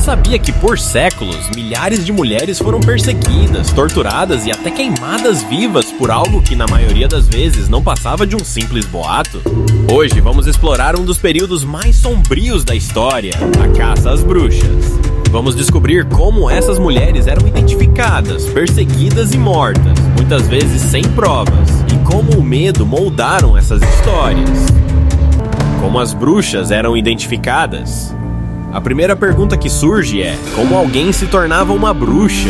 sabia que por séculos, milhares de mulheres foram perseguidas, torturadas e até queimadas vivas por algo que na maioria das vezes não passava de um simples boato? Hoje vamos explorar um dos períodos mais sombrios da história, a caça às bruxas. Vamos descobrir como essas mulheres eram identificadas, perseguidas e mortas, muitas vezes sem provas, e como o medo moldaram essas histórias. Como as bruxas eram identificadas? A primeira pergunta que surge é: como alguém se tornava uma bruxa?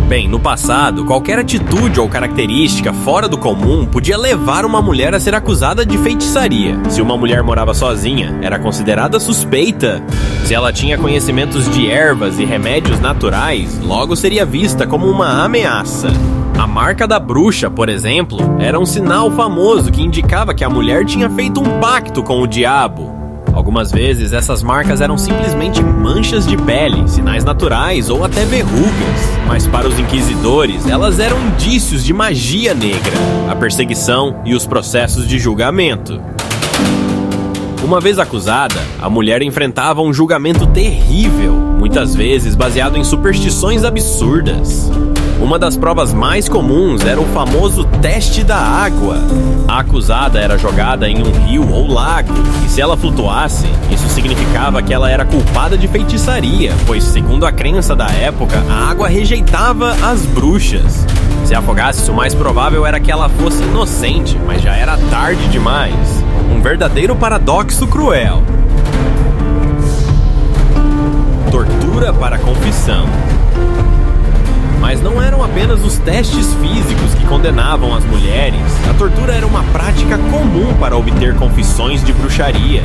Bem, no passado, qualquer atitude ou característica fora do comum podia levar uma mulher a ser acusada de feitiçaria. Se uma mulher morava sozinha, era considerada suspeita. Se ela tinha conhecimentos de ervas e remédios naturais, logo seria vista como uma ameaça. A marca da bruxa, por exemplo, era um sinal famoso que indicava que a mulher tinha feito um pacto com o diabo. Algumas vezes, essas marcas eram simplesmente manchas de pele, sinais naturais ou até verrugas. Mas para os inquisidores, elas eram indícios de magia negra, a perseguição e os processos de julgamento. Uma vez acusada, a mulher enfrentava um julgamento terrível, muitas vezes baseado em superstições absurdas. Uma das provas mais comuns era o famoso teste da água. A acusada era jogada em um rio ou lago, e se ela flutuasse, isso significava que ela era culpada de feitiçaria, pois, segundo a crença da época, a água rejeitava as bruxas. Se afogasse, o mais provável era que ela fosse inocente, mas já era tarde demais. Um verdadeiro paradoxo cruel. Tortura para confissão. Mas não eram apenas os testes físicos que condenavam as mulheres. A tortura era uma prática comum para obter confissões de bruxaria.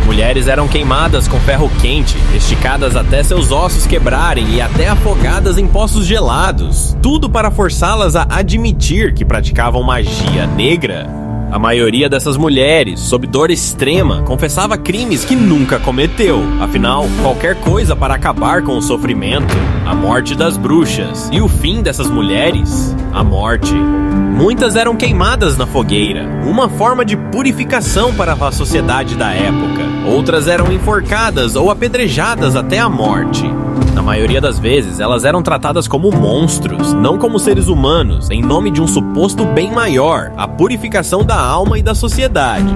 Mulheres eram queimadas com ferro quente, esticadas até seus ossos quebrarem e até afogadas em poços gelados. Tudo para forçá-las a admitir que praticavam magia negra. A maioria dessas mulheres, sob dor extrema, confessava crimes que nunca cometeu. Afinal, qualquer coisa para acabar com o sofrimento. A morte das bruxas. E o fim dessas mulheres? A morte. Muitas eram queimadas na fogueira, uma forma de purificação para a sociedade da época. Outras eram enforcadas ou apedrejadas até a morte. Na maioria das vezes, elas eram tratadas como monstros, não como seres humanos, em nome de um suposto bem maior, a purificação da alma e da sociedade.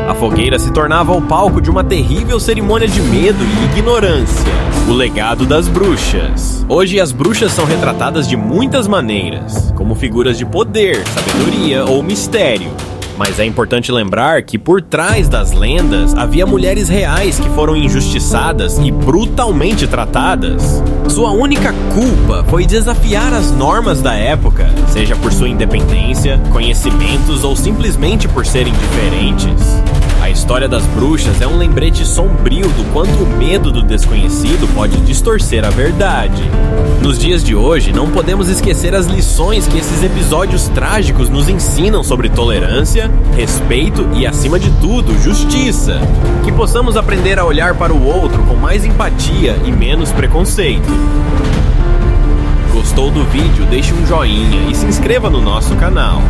A fogueira se tornava o palco de uma terrível cerimônia de medo e ignorância, o legado das bruxas. Hoje, as bruxas são retratadas de muitas maneiras, como figuras de poder, sabedoria ou mistério. Mas é importante lembrar que por trás das lendas havia mulheres reais que foram injustiçadas e brutalmente tratadas. Sua única culpa foi desafiar as normas da época, seja por sua independência, conhecimentos ou simplesmente por serem diferentes. A história das bruxas é um lembrete sombrio do quanto o medo do desconhecido pode distorcer a verdade. Nos dias de hoje, não podemos esquecer as lições que esses episódios trágicos nos ensinam sobre tolerância, respeito e, acima de tudo, justiça. Que possamos aprender a olhar para o outro com mais empatia e menos preconceito. Gostou do vídeo? Deixe um joinha e se inscreva no nosso canal.